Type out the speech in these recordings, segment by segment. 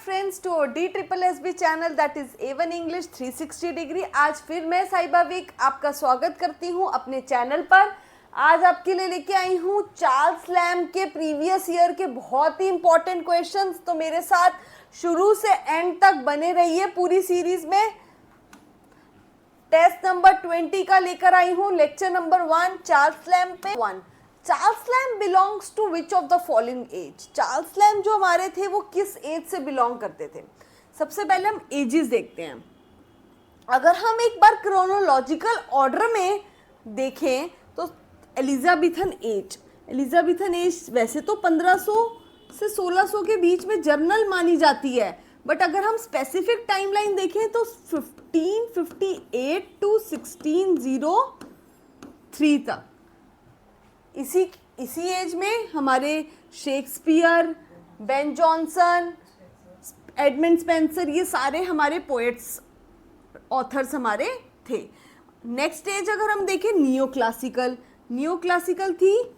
friends to our DSSB channel that is A1 English 360 degree. आज फिर मैं साहिबा विक आपका स्वागत करती हूँ अपने चैनल पर। आज आपके लिए लेके आई हूँ चार्ल्स लैम्ब के प्रीवियस ईयर के बहुत ही इंपॉर्टेंट क्वेश्चंस। तो मेरे साथ शुरू से एंड तक बने रहिए पूरी सीरीज में। टेस्ट नंबर 20 का लेकर आई हूँ, लेक्चर नंबर 1 चार्ल्स लैम्ब पे 1। Charles Lamb belongs to which of the following age. Charles Lamb जो हमारे थे वो किस एज से बिलोंग करते थे। सबसे पहले हम एजेस देखते हैं। अगर हम एक बार क्रोनोलॉजिकल ऑर्डर में देखें तो एलिजाबेथन एज वैसे तो 1500 से 1600 के बीच में जर्नल मानी जाती है, बट अगर हम स्पेसिफिक टाइमलाइन देखें तो 1558 टू 1603 तक। इसी एज में हमारे Shakespeare, Ben Jonson, Edmund Spenser, ये सारे हमारे पोएट्स, ऑथर्स हमारे थे। नेक्स्ट एज अगर हम देखें नियो क्लासिकल थी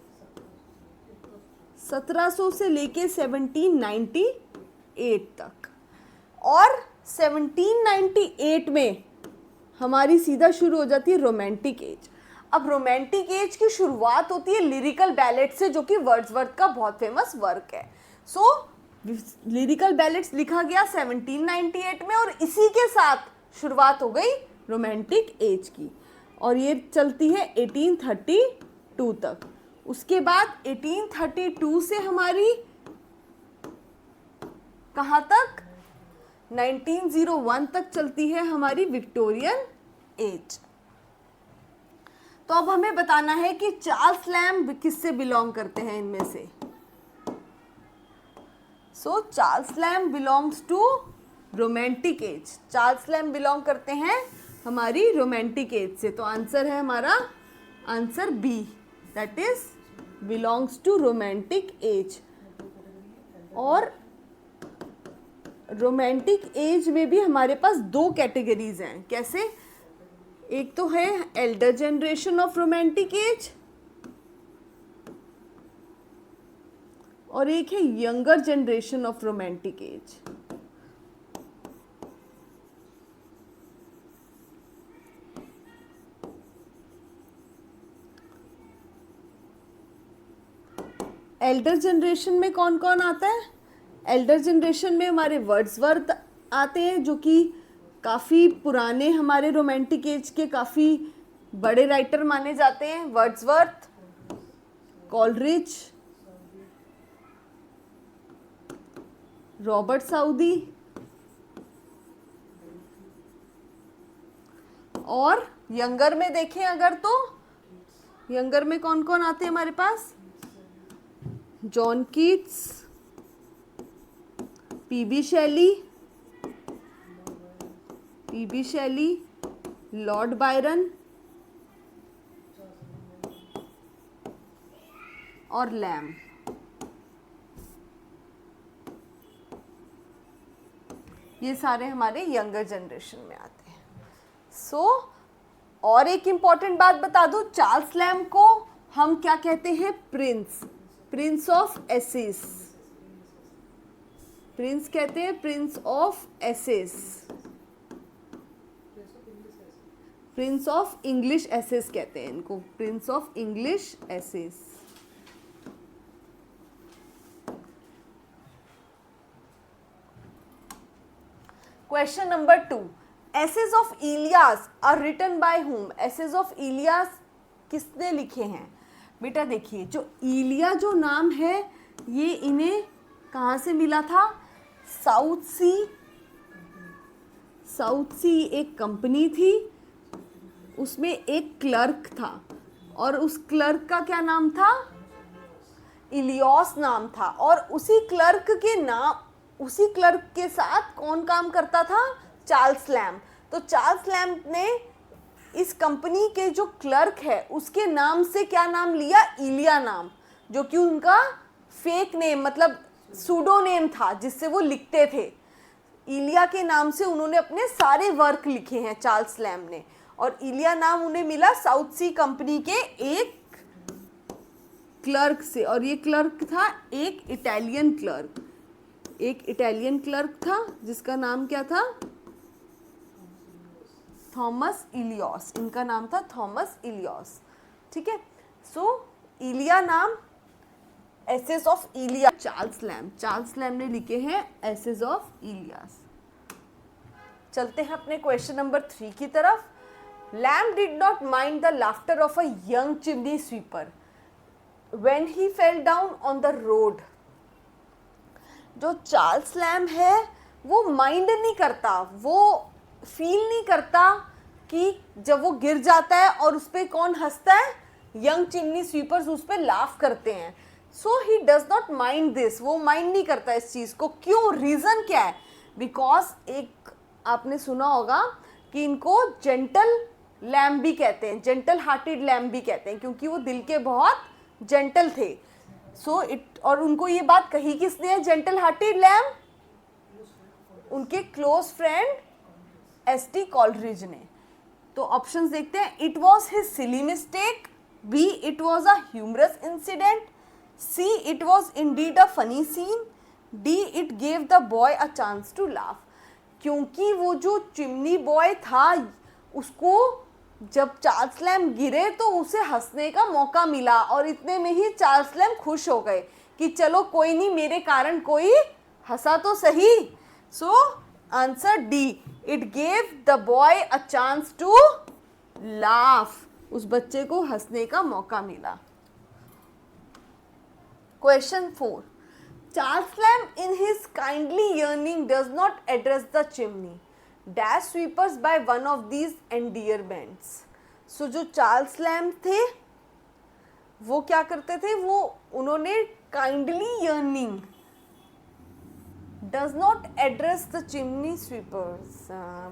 1700 से लेके 1798 तक। और 1798 में हमारी सीधा शुरू हो जाती है रोमांटिक एज। अब रोमांटिक एज की शुरुआत होती है लिरिकल बैलेट से, जो कि वर्ड्सवर्थ का बहुत फेमस वर्क है। सो लिरिकल बैलेट्स लिखा गया 1798 में और इसी के साथ शुरुआत हो गई रोमांटिक एज की, और ये चलती है 1832 तक। उसके बाद 1832 से हमारी कहाँ तक, 1901 तक चलती है हमारी विक्टोरियन एज। तो अब हमें बताना है कि चार्ल्स लैम्ब किससे बिलोंग करते हैं इनमें से। So Charles Lamb belongs to romantic age. Charles Lamb belong करते हैं हमारी रोमांटिक एज से। तो आंसर है हमारा answer B, that is belongs to romantic age. और रोमांटिक एज में भी हमारे पास दो कैटेगरीज हैं। कैसे? एक तो है Elder generation of romantic age और एक है younger generation of romantic as. Elder generation में कौन कौन आता है? एल्डर जनरेशन में हमारे वर्ड्सवर्थ आते हैं, जो कि काफ़ी पुराने हमारे रोमांटिक एज के काफ़ी बड़े राइटर माने जाते हैं। Wordsworth, Coleridge, Robert Southey. और यंगर में देखें अगर तो यंगर में कौन कौन आते हैं हमारे पास? John Keats, PB Shelley, Lord Byron और लैम्ब। ये सारे हमारे यंगर जनरेशन में आते हैं। और एक इंपॉर्टेंट बात बता दूं, चार्ल्स लैम्ब को हम क्या कहते हैं? Prince of essays. प्रिंस कहते हैं, prince of essays, prince of English essays कहते हैं इनको, prince of English essays. Question number 2, essays of Elias are written by whom. Essays of Elias किसने लिखे हैं? बेटा देखिए, जो इलिया जो नाम है ये इन्हें कहाँ से मिला था? साउथ सी एक कंपनी थी, उसमें एक क्लर्क था और उस क्लर्क का क्या नाम था? इलियोस नाम था। और उसी क्लर्क के साथ कौन काम करता था? Charles lamb. तो चार्ल्स लैम्ब ने इस कंपनी के जो क्लर्क है उसके नाम से क्या नाम लिया? इलिया नाम, जो कि उनका फेक नेम मतलब सूडोनेम था जिससे वो लिखते थे। इलिया के नाम से उन्होंने अपने सारे वर्क लिखे हैं चार्ल्स लैम्ब ने, और इलिया नाम उन्हें मिला साउथ सी कंपनी के एक क्लर्क से, और ये क्लर्क था एक इटालियन क्लर्क। एक इटालियन क्लर्क था जिसका नाम क्या था, थॉमस इलियस, इनका नाम था थॉमस इलियस, ठीक है। सो इलिया नाम, assess of Iliya, Charles Lamb ने लिखे हैं एसेस ऑफ इलियास। चलते हैं अपने क्वेश्चन नंबर 3 की तरफ। Lamb did not mind the laughter of a young chimney sweeper when he fell down on the road. जो चार्ल्स लैम्ब है वो माइंड नहीं करता, वो फील नहीं करता कि जब वो गिर जाता है और उस पर कौन हंसता है, यंग चिमनी स्वीपर्स उस पर लाफ करते हैं। So he does not mind this, वो माइंड नहीं करता इस चीज़ को। क्यों, रीज़न क्या है? बिकॉज एक आपने सुना होगा कि इनको जेंटल लैम्ब भी कहते हैं, जेंटल हार्टेड लैम्ब भी कहते हैं, क्योंकि वो दिल के बहुत जेंटल थे। और उनको ये बात कही किसने है, जेंटल हार्टेड लैम्ब? उनके क्लोज फ्रेंड एसटी कॉलरिज ने। तो ऑप्शंस देखते हैं। It was his silly mistake, B it was a humorous incident, C it was indeed a funny scene, D it gave the boy a chance to laugh. क्योंकि वो जो chimney boy था उसको जब चार्ल्स लैम्ब गिरे तो उसे हंसने का मौका मिला, और इतने में ही चार्ल्स लैम्ब खुश हो गए कि चलो कोई नहीं, मेरे कारण कोई हंसा तो सही। So answer D, it gave the boy a chance to laugh, उस बच्चे को हंसने का मौका मिला। Question 4, Charles Lamb in his kindly yearning does not address the chimney dash sweepers by one of these endearments। सो जो चार्ल्स लैम्ब थे वो क्या करते थे, वो उन्होंने kindly yearning does not address the chimney sweepers,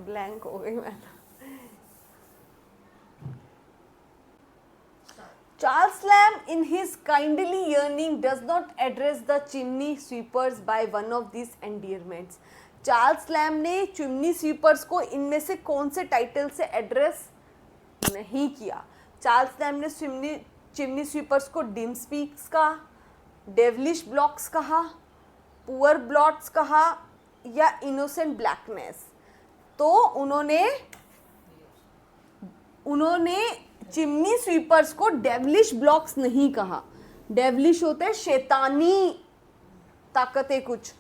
blank हो गई मैं। Charles Lamb in his kindly yearning does not address the chimney sweepers by one of these endearments। Charles Lamb ने चिमनी स्वीपर्स को इनमें से कौन से टाइटल से एड्रेस नहीं किया? चार्ल्स लैम्ब ने चिमनी स्वीपर्स को डिम स्पीक्स कहा, डेवलिश ब्लॉक्स कहा, पुअर ब्लॉट्स कहा, या इनोसेंट ब्लैकनेस। तो उन्होंने चिमनी स्वीपर्स को डेवलिश ब्लॉक्स नहीं कहा। डेवलिश होते हैं शैतानी ताकतें कुछ।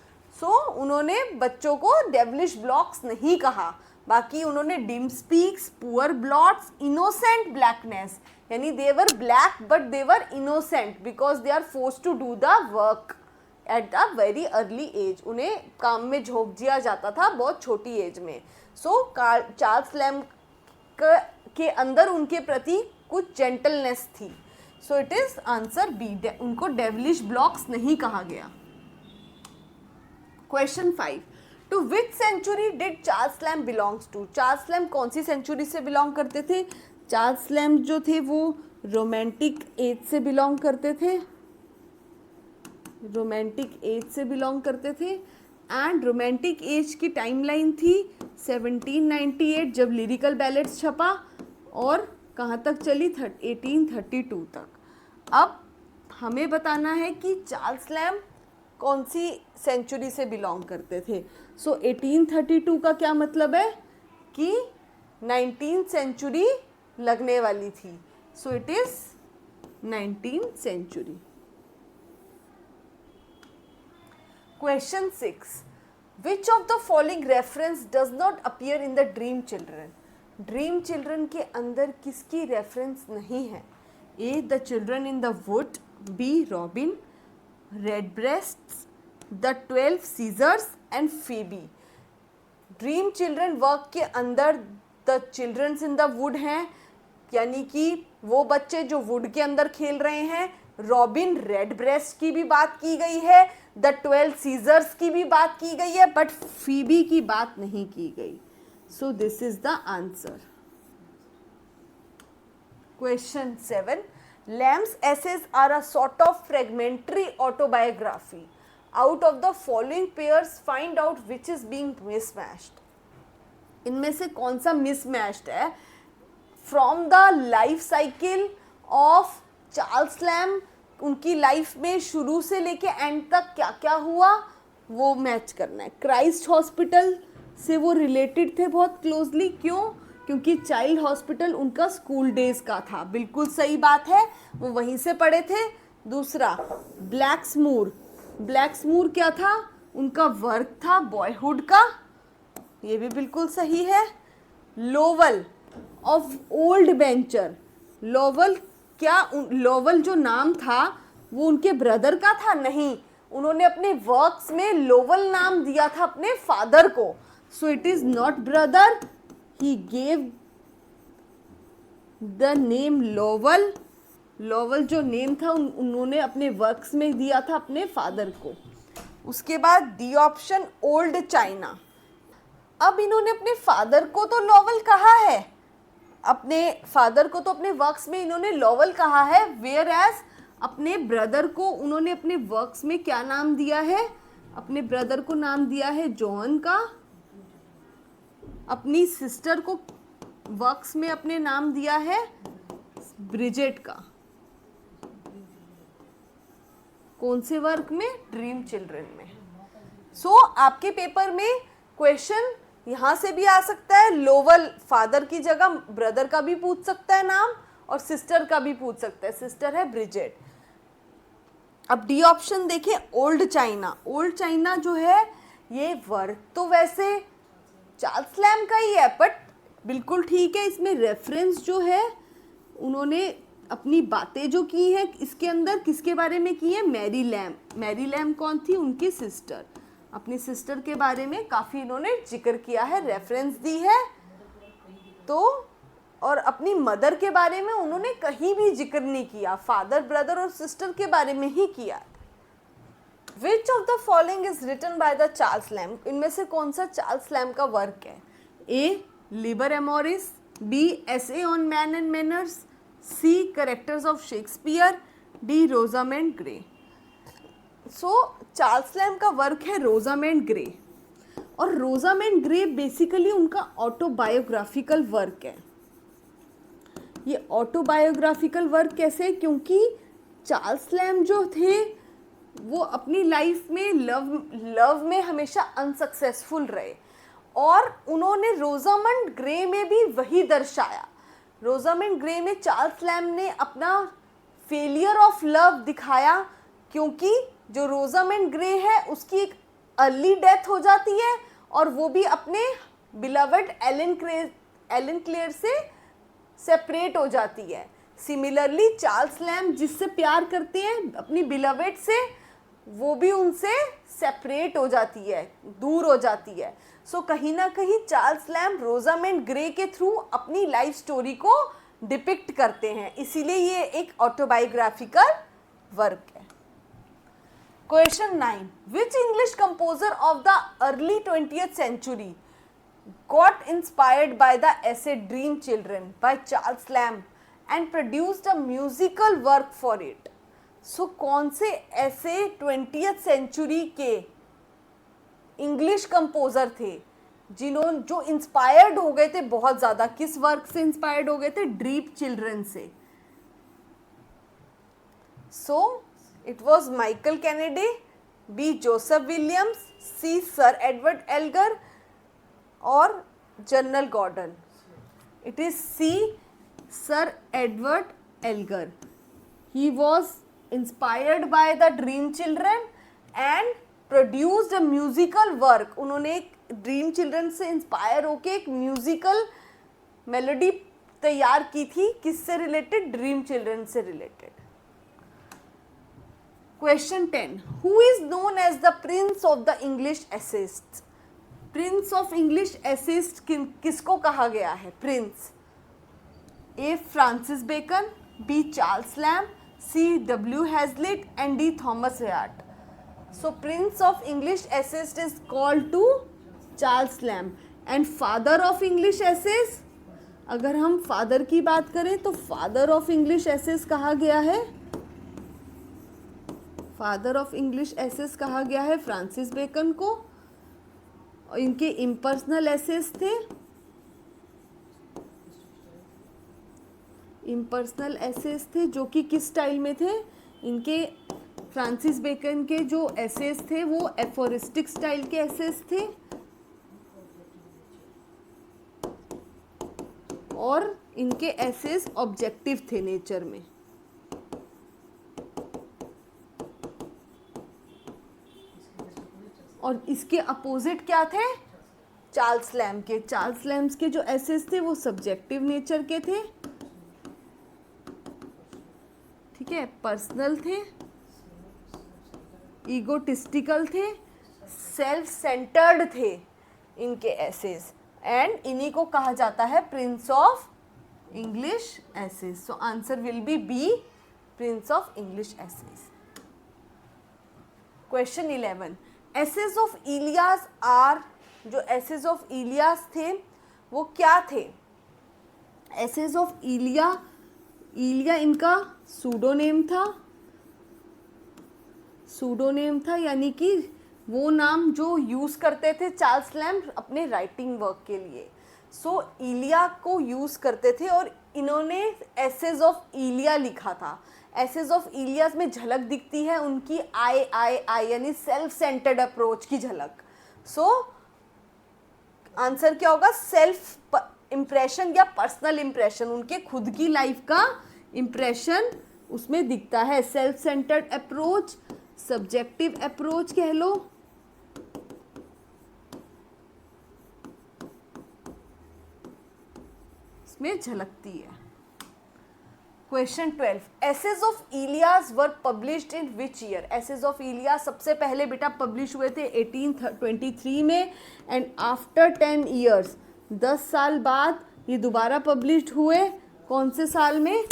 उन्होंने बच्चों को डेवलिश ब्लॉक्स नहीं कहा। बाकी उन्होंने dim specks, poor blots, innocent blackness, यानी they were black but they were innocent because they are forced to do the work at a very early age. उन्हें काम में झोंक दिया जाता था बहुत छोटी एज में। चार्ल्स लैम्ब के अंदर उनके प्रति कुछ जेंटलनेस थी। So it is answer B, उनको डेवलिश ब्लॉक्स नहीं कहा गया। Question 5, to which century did Charles Lamb belongs to? Charles Lamb कौन सी सेंचुरी से बिलोंग करते थे? चार्ल्स लैम्ब जो थे वो रोमांटिक एज से बिलोंग करते थे, रोमांटिक एज से बिलोंग करते थे। एंड रोमांटिक एज की टाइमलाइन थी 1798 जब लिरिकल बैलेट्स छपा, और कहाँ तक चली 1832 तक। अब हमें बताना है कि चार्ल्स लैम्ब कौन सी सेंचुरी से बिलोंग करते थे। 1832 का क्या मतलब है कि 19th सेंचुरी लगने वाली थी। So it is 19th century. Question 6, which of the following reference does not appear in the dream children? Dream children के अंदर किसकी रेफरेंस नहीं है? A, the children in the wood, B, robin, redbreasts, the 12 Caesars and Phoebe. Dream children work के अंदर the children's in the wood हैं, यानी कि वो बच्चे जो वुड के अंदर खेल रहे हैं। रॉबिन, रेडब्रेस्ट की भी बात की गई है, द 12 सीजर्स की भी बात की गई है, बट फीबी की बात नहीं की गई। So this is the answer. Question 7, Lamb's essays are a sort of fragmentary autobiography. Out of the following pairs, find out which is being mismatched. इनमें से कौन सा mismatched है? From the life cycle of Charles lamb, उनकी life में शुरू से लेके एंड तक क्या क्या हुआ, वो मैच करना है। क्राइस्ट हॉस्पिटल से वो रिलेटेड थे बहुत क्लोजली, क्यों? क्योंकि चाइल्ड हॉस्पिटल उनका स्कूल डेज का था, बिल्कुल सही बात है, वो वहीं से पढ़े थे। दूसरा, ब्लैक्समूर, ब्लैक्समूर क्या था? उनका वर्क था बॉयहुड का, ये भी बिल्कुल सही है। Level of old venture, level क्या लोवल जो नाम था वो उनके ब्रदर का था? नहीं, उन्होंने अपने वर्क्स में लोवल नाम दिया था अपने फादर को। सो it is not brother, he gave the name level. Level जो नेम था उन्होंने अपने वर्क्स में दिया था अपने फादर को। उसके बाद डी ऑप्शन, ओल्ड चाइना। अब इन्होंने अपने फादर को तो लोवल कहा है, अपने फादर को तो अपने वर्क्स में इन्होंने लोवल कहा है, वेयर एज अपने ब्रदर को उन्होंने अपने वर्क्स में क्या नाम दिया है? अपने ब्रदर को नाम दिया है जॉन का, अपनी सिस्टर को वर्क्स में अपने नाम दिया है ब्रिजेट का। कौन से वर्क में? ड्रीम चिल्ड्रन में। सो आपके पेपर में क्वेश्चन यहां से भी आ सकता है, लोवल फादर की जगह ब्रदर का भी पूछ सकता है नाम, और सिस्टर का भी पूछ सकता है, सिस्टर है ब्रिजेट। अब डी ऑप्शन देखें, ओल्ड चाइना। ओल्ड चाइना जो है ये वर्क तो वैसे चार्ल्स लैम्ब का ही है, बट बिल्कुल ठीक है, इसमें रेफरेंस जो है उन्होंने अपनी बातें जो की है इसके अंदर किसके बारे में की है? Mary lamb. मैरी लैम्ब कौन थी? उनकी सिस्टर। अपनी सिस्टर के बारे में काफ़ी इन्होंने जिक्र किया है, रेफरेंस दी है। तो और अपनी मदर के बारे में उन्होंने कहीं भी जिक्र नहीं किया, फादर, ब्रदर और सिस्टर के बारे में ही किया। Which of the following is written by the Charles Lamb? इनमें से कौन सा चार्ल्स लैम्ब का वर्क है? A, Liber Amoris, B, essay on man and manners, C, characters of Shakespeare, D, Rosamund Gray. So Charles Lamb का work है Rosamund Gray, और Rosamund Gray basically उनका ऑटोबायोग्राफिकल वर्क है। ये ऑटोबायोग्राफिकल वर्क कैसे? क्योंकि चार्ल्स लैम्ब जो थे वो अपनी लाइफ में लव में हमेशा अनसक्सेसफुल रहे, और उन्होंने रोजामंड ग्रे में भी वही दर्शाया। रोजामंड ग्रे में चार्ल्स लैम्ब ने अपना फेलियर ऑफ लव दिखाया, क्योंकि जो रोजामंड ग्रे है उसकी एक अर्ली डेथ हो जाती है, और वो भी अपने बिलवड एलन क्लेयर से सेपरेट हो जाती है। सिमिलरली चार्ल्स लैम्ब जिससे प्यार करते हैं अपनी बिलवड से, वो भी उनसे सेपरेट हो जाती है, दूर हो जाती है। सो कहीं ना कहीं चार्ल्स लैम्ब रोजामेंड ग्रे के थ्रू अपनी लाइफ स्टोरी को डिपिक्ट करते हैं, इसीलिए ये एक ऑटोबायोग्राफिकल वर्क है। Question 9, which English composer of the early 20th century got inspired by the essay Dream Children by Charles Lamb and produced a musical work for it? So कौन से ऐसे 20th century के English composer थे जो inspired हो गए थे बहुत ज़्यादा? किस वर्क से इंस्पायर्ड हो गए थे? ड्रीम चिल्ड्रन से। So it was Michael Kennedy, B, Joseph Williams, C, sir Edward Elgar, और general Gordon. It is C, sir Edward Elgar. He was inspired by the dream children and produced a musical work. उन्होंने एक dream children से inspire होके एक musical melody तैयार की थी, किससे रिलेटेड? ड्रीम चिल्ड्रन से related. Question 10, who is known as the prince of the English essayist? Prince of English essayist किसको कहा गया है? Prince. A, Francis Bacon, B, Charles Lamb, C, W Hazlitt, and D, Thomas Hyatt. So prince of English essayist is called to Charles Lamb. And father of English essays, अगर हम father की बात करें तो फादर ऑफ इंग्लिश एसेस कहा गया है, father of English assess कहा गया है फ्रांसिस बेकन को। और इनके इम्पर्सनल एसेस थे, इम्पर्सनल एसेस थे जो कि किस स्टाइल में थे? इनके फ्रांसिस बेकन के जो एसेस थे वो एफोरिस्टिक स्टाइल के एसेस थे और इनके एसेस ऑब्जेक्टिव थे नेचर में। और इसके अपोजिट क्या थे? चार्ल्स लैम्ब के। चार्ल्स लैम्ब के जो एसेस थे वो सब्जेक्टिव नेचर के थे, ठीक है, पर्सनल थे, ईगोटिस्टिकल थे, सेल्फ सेंटर्ड थे इनके एसेस, एंड इन्हीं को कहा जाता है prince of English essays. So answer will be B, prince of English essays. Question 11, essays of Elias are, जो एसेस ऑफ इलियास थे वो क्या थे? एसेस ऑफ इलिया, इलिया इनका सूडोनेम था, सूडोनेम था यानी कि वो नाम जो यूज़ करते थे चार्ल्स लैम्ब अपने राइटिंग वर्क के लिए। सो इलिया को यूज़ करते थे और इन्होंने एसेस ऑफ इलिया लिखा था। एसेस ऑफ इलियास में झलक दिखती है उनकी आई यानी सेल्फ सेंटर्ड अप्रोच की झलक। सो आंसर क्या होगा? सेल्फ इम्प्रेशन या पर्सनल इम्प्रेशन, उनके खुद की लाइफ का इम्प्रेशन उसमें दिखता है। Self centred approach, subjective approach कह लो, इसमें झलकती है। Question 12, essays of Elias were published in which year? Essays of Elias सबसे पहले बेटा पब्लिश हुए थे 1823 में, एंड आफ्टर 10 ईयर्स, 10 साल बाद ये दोबारा पब्लिश्ड हुए। कौन से साल में?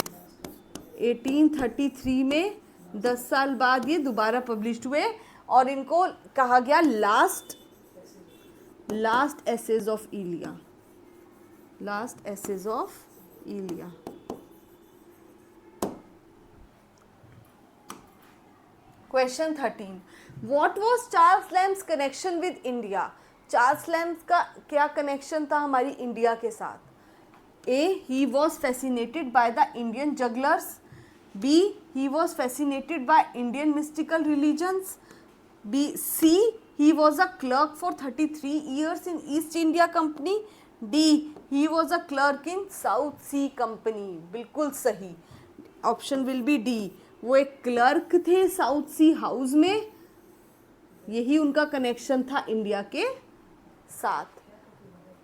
1833 में 10 साल बाद ये दोबारा पब्लिश्ड हुए और इनको कहा गया last essays of Elia, last essays of Elia. Question 13, what was Charles Lamb's connection with India? Charles Lamb's का क्या कनेक्शन था हमारी इंडिया के साथ? A, he was fascinated by the Indian jugglers. B, he was fascinated by Indian mystical religions. C, he was a clerk for 33 years in East India Company. D, he was a clerk in South Sea Company. बिल्कुल सही, option will be D. वो एक clerk थे south Sea house में, यही उनका connection था India के साथ।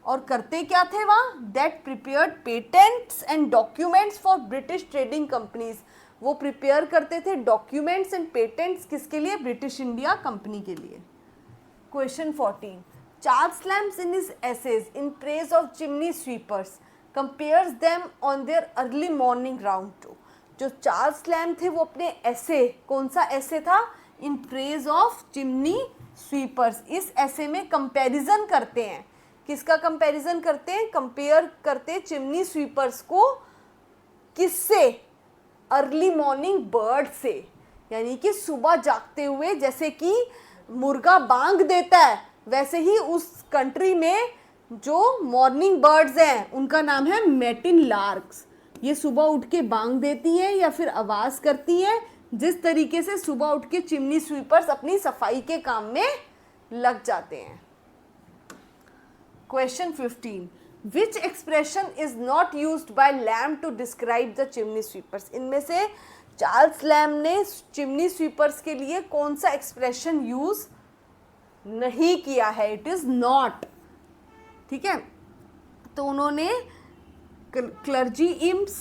और करते क्या थे वहाँ? That prepared patents and documents for British trading companies. वो प्रिपेयर करते थे डॉक्यूमेंट्स एंड पेटेंट्स किसके लिए? ब्रिटिश इंडिया कंपनी के लिए। Question 14, Charles Lamb's in his essays in praise of chimney sweepers compares them on their early morning round to. जो Charles Lamb थे वो अपने एसे, कौन सा एसे था? In praise of chimney sweepers. इस एसे में कंपैरिजन करते हैं, किसका कंपैरिजन करते हैं? कंपेयर करते चिमनी स्वीपर्स को किससे? अर्ली मॉर्निंग बर्ड से, यानी कि सुबह जागते हुए जैसे कि मुर्गा बांग देता है वैसे ही उस कंट्री में जो मॉर्निंग बर्ड्स हैं उनका नाम है मैटिन लार्क्स। ये सुबह उठ के बांग देती हैं या फिर आवाज़ करती हैं, जिस तरीके से सुबह उठ के चिमनी स्वीपर्स अपनी सफाई के काम में लग जाते हैं। Question 15, which expression is not used by Lamb to describe the chimney sweepers? इनमें से चार्ल्स लैम्ब ने चिमनी स्वीपर्स के लिए कौन सा एक्सप्रेशन यूज नहीं किया है? इट इज नॉट, ठीक है। तो उन्होंने clergy imps,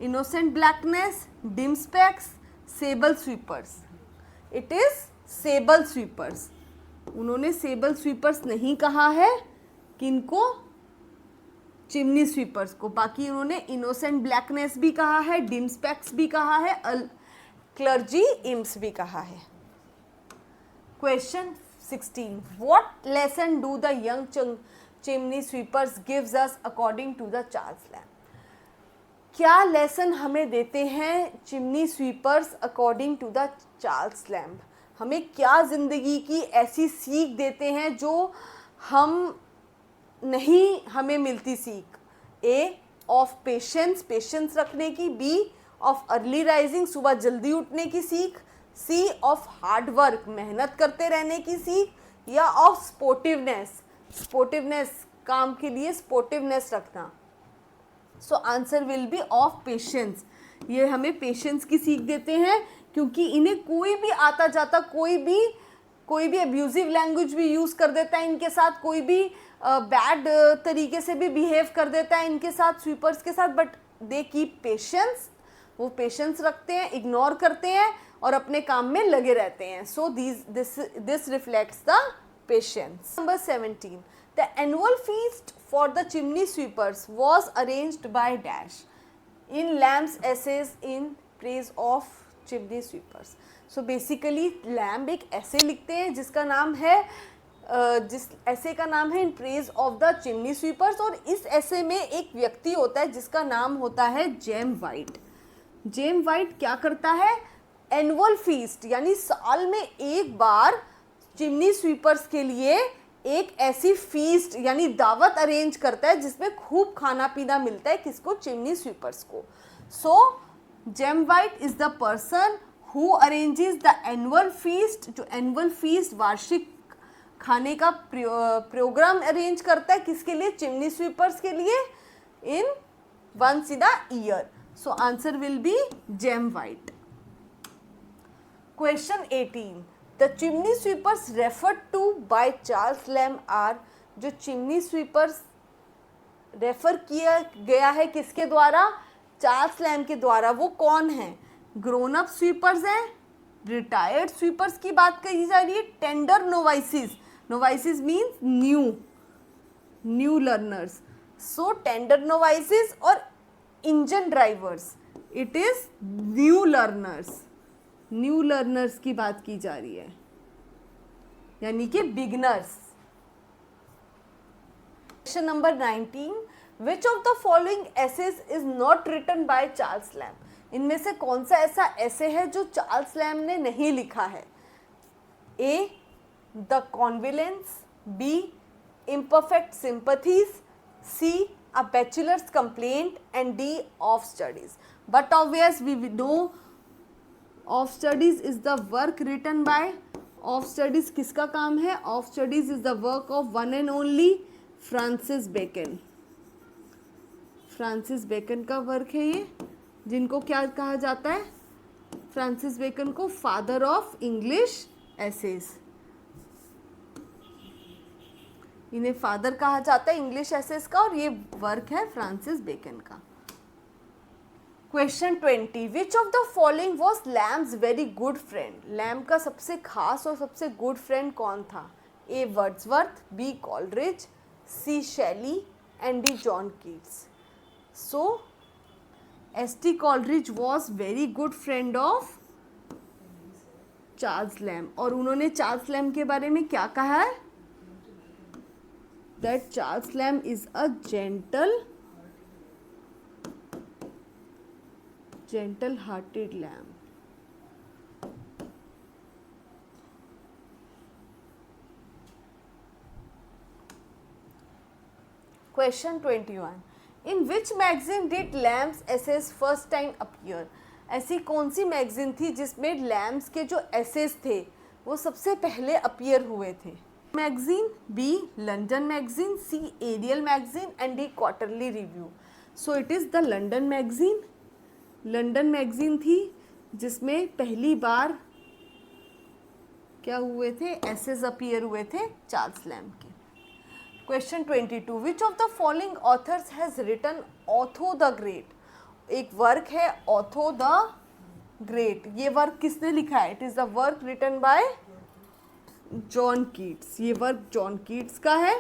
innocent blackness, dim specks, sable sweepers. It is sable sweepers. उन्होंने सेबल स्वीपर्स नहीं कहा है, किनको? चिमनी स्वीपर्स को। बाकी उन्होंने इनोसेंट ब्लैकनेस भी कहा है, डिम स्पेक्स भी कहा है, क्लर्जी इम्प्स भी कहा है। Question 16, what lesson do the young chimney sweepers gives us according to the Charles Lamb? क्या लेसन हमें देते हैं chimney sweepers according to the Charles Lamb? हमें क्या ज़िंदगी की ऐसी सीख देते हैं जो हम नहीं हमें मिलती सीख? ए, ऑफ पेशेंस, पेशेंस रखने की। बी, ऑफ अर्ली राइजिंग, सुबह जल्दी उठने की सीख। सी ऑफ हार्ड वर्क, मेहनत करते रहने की सीख, या ऑफ स्पोर्टिवनेस, स्पोर्टिवनेस काम के लिए स्पोर्टिवनेस रखना. सो answer will B of patience. ये हमें पेशेंस की सीख देते हैं क्योंकि इन्हें कोई भी आता जाता कोई भी अब्यूजिव लैंग्वेज भी यूज़ कर देता है इनके साथ, कोई भी बैड तरीके से भी बिहेव कर देता है इनके साथ, स्वीपर्स के साथ, बट दे कीप पेशेंस. वो पेशेंस रखते हैं, इग्नोर करते हैं और अपने काम में लगे रहते हैं. So this reflects the patience. Number 17, the annual feast for the chimney sweepers was arranged by dash in Lamb's essays in praise of chimney sweepers. So basically Lamb एक ऐसे लिखते हैं जिसका नाम है जिस ऐसे का नाम है इन praise of the chimney sweepers, और इस ऐसे में एक व्यक्ति होता है जिसका नाम होता है जेम वाइट. जेम वाइट क्या करता है, एनुअल फीस्ट यानी साल में एक बार चिमनी स्वीपर्स के लिए एक ऐसी फीस्ट यानी दावत अरेंज करता है जिसमें खूब खाना पीना मिलता है. किसको, चिमनी स्वीपर्स को. So Jem White is the person who arranges the annual feast, जो एनुअल फीस्ट वार्षिक खाने का प्रोग्राम अरेंज करता है. किसके लिए, चिमनी स्वीपर्स के लिए, in once in a year. So answer will be Jem White. Question 18, the chimney sweepers referred to by Charles Lamb are. जो चिमनी स्वीपर्स रेफर किया गया है किसके द्वारा, चार्ल्स लैम्ब के द्वारा. वो कौन है, ग्रोन अप स्वीपर्स हैं, रिटायर्ड स्वीपर्स की बात कही जा रही है, tender novices, novices means new learners. So tender novices और engine drivers, it is new learners की बात की जा रही है, यानी कि beginners. Question number 19, which of the following essays is not written by Charles Lamb. इनमें से कौन सा ऐसा ऐसे है जो चार्ल्स लैम्ब ने नहीं लिखा है. A, the convalescent, B, imperfect sympathies, C, a bachelor's complaint, and D, of studies. But obvious we know of studies is the work written by, of studies किसका काम है, of studies is the work of one and only Francis Bacon. Francis Bacon का work है ये, जिनको क्या कहा जाता है, फ्रांसिस बेकन को फादर ऑफ इंग्लिश एसेज. इन्हें फादर कहा जाता है इंग्लिश एसेज का, और ये वर्क है फ्रांसिस बेकन का. Question 20, which of the following was Lamb's very good friend. Lamb का सबसे खास और सबसे गुड फ्रेंड कौन था. A, Wordsworth, B, Coleridge, C, Shelley, and D, John Keats. So S T. Coleridge was very good friend of Charles Lamb, और उन्होंने Charles Lamb के बारे में क्या कहा है, that Charles Lamb is a gentle-hearted lamb. Question 21, in which magazine did Lamb's essays first time appear. ऐसी कौन सी मैगजीन थी जिसमें लैम्ब्स के जो एसेज थे वो सबसे पहले अपीयर हुए थे. Magazine, B, London magazine, C, Ariel magazine, and D, quarterly review. So it is the London magazine. London magazine थी जिसमें पहली बार क्या हुए थे, एसेज अपीयर हुए थे चार्ल्स लैम्ब के. Question 22, which of the following authors has written Otho the Great. एक वर्क है ऑथो द ग्रेट. ये वर्क किसने लिखा है, it is the work written by John Keats. ये वर्क जॉन कीट्स का है,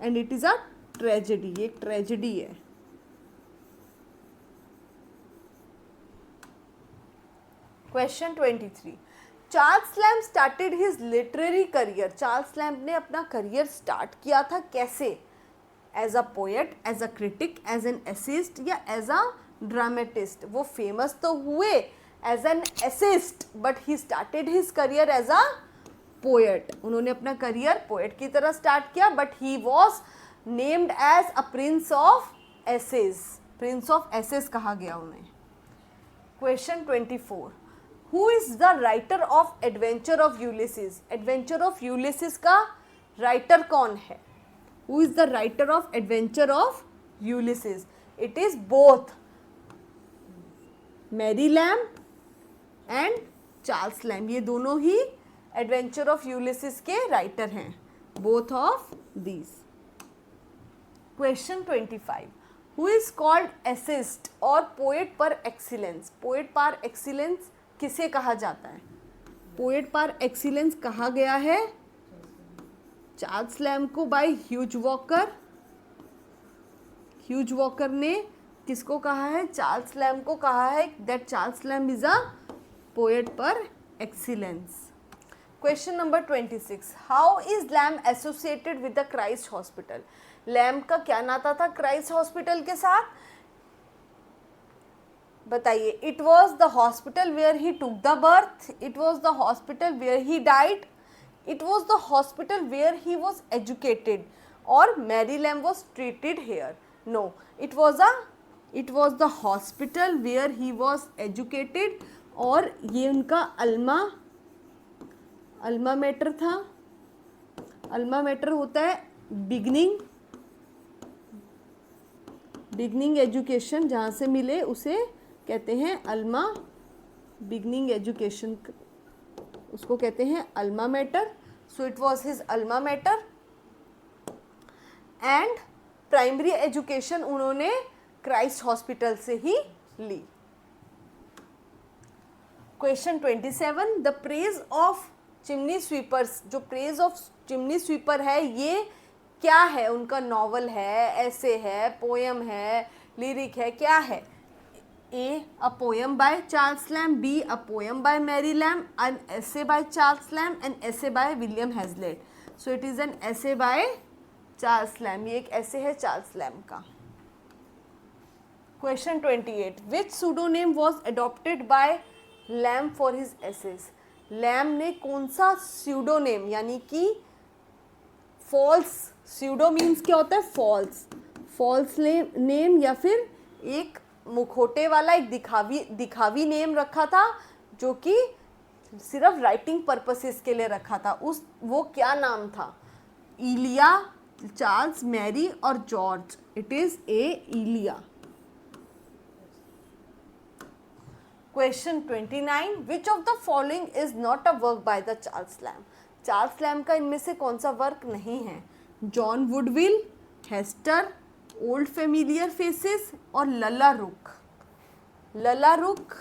and it is a tragedy. ये एक ट्रेजेडी है. Question 23, Charles Lamb started his literary career. Charles Lamb ने अपना करियर स्टार्ट किया था कैसे, as a poet, as a critic, as an essayist, या एज अ ड्रामेटिस्ट. वो फेमस तो हुए as an essayist, but he started his career as a poet. उन्होंने अपना करियर पोएट की तरह स्टार्ट किया, but he was named as a prince of essays. Prince of essays कहा गया उन्हें. Question 24, who is the writer of adventure of Ulysses? Adventure of Ulysses का writer कौन है? Who is the writer of adventure of Ulysses? It is both Mary Lamb and Charles Lamb, ये दोनों ही adventure of Ulysses के writer हैं, both of these. Question 25, who is called essayist और poet par excellence? Poet par excellence किसे कहा जाता है? पोएट पर एक्सीलेंस कहा गया है चार्ल्स लैम्ब को by Hugh Walker. Hugh Walker ने किसको कहा है? चार्ल्स लैम्ब को कहा है that Charles Lamb is a poet par excellence. Question number 26, how is Lamb associated with the Christ Hospital? Lamb का क्या नाता था क्राइस्ट हॉस्पिटल के साथ? बताइए। It was the hospital where he took the birth, it was the hospital where he died, it was the hospital where he was educated, और Mary Lamb was treated here? No, it was the hospital where he was educated, और ये उनका alma mater था। Alma mater होता है beginning education, जहाँ से मिले उसे कहते हैं अल्मा बिगनिंग एजुकेशन, उसको कहते हैं alma mater. So it was his alma mater and primary education उन्होंने क्राइस्ट हॉस्पिटल से ही ली। Question 27, the praise of chimney sweepers, जो प्रेज ऑफ चिमनी स्वीपर है ये क्या है? उनका नॉवल है, ऐसे है, पोएम है, लिरिक है, क्या है? A, a poem by Charles Lamb, B, a poem by Mary Lamb, an essay by Charles Lamb, an essay by William Hazlitt. So it is an essay by Charles Lamb, ये एक essay है Charles Lamb का। Question 28, which pseudonym was adopted by Lamb for his essays? Lamb ने कौन सा स्यूडोनेम, यानी कि false, pseudo means क्या होता है? फॉल्स नेम, या फिर एक मुखोटे वाला एक दिखावी नेम रखा था, जो कि सिर्फ राइटिंग पर्पसेस के लिए रखा था। वो क्या नाम था? इलिया, चार्ल्स, मैरी और George. It is Elia. Question 29, which of the following is not a work by the Charles Lamb? Charles Lamb का इनमें से कौन सा वर्क नहीं है? John Woodvil, Hester, old familiar faces और लला रुक। लला रुक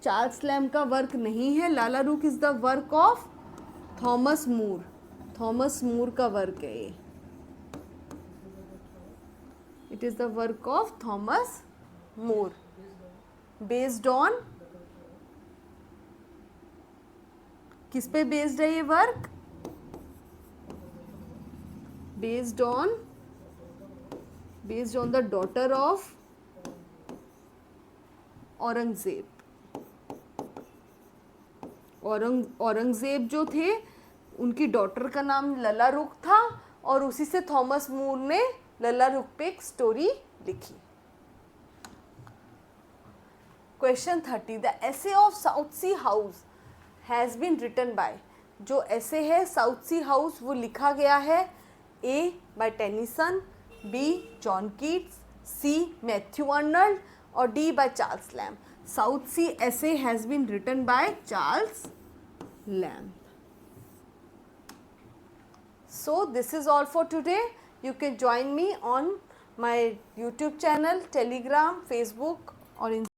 चार्ल्स लैम्ब का वर्क नहीं है। Lalla Rookh is the work of Thomas Moore. Thomas Moore का वर्क है ये। It is the work of Thomas Moore. Based on, किस पे बेस्ड है ये work? Based on the daughter of Aurangzeb. Aurangzeb जो थे उनकी डॉटर का नाम लला रुक था, और उसी से थॉमस मूर ने लला रुक पे एक स्टोरी लिखी। Question 30, the essay of South Sea House has been written by. जो ऐसे है साउथ सी हाउस वो लिखा गया है A by Tennyson, B John Keats, C Matthew Arnold और D by Charles Lamb. South Sea essay has been written by Charles Lamb. So this is all for today. You can join me on my YouTube channel, Telegram, Facebook or Instagram.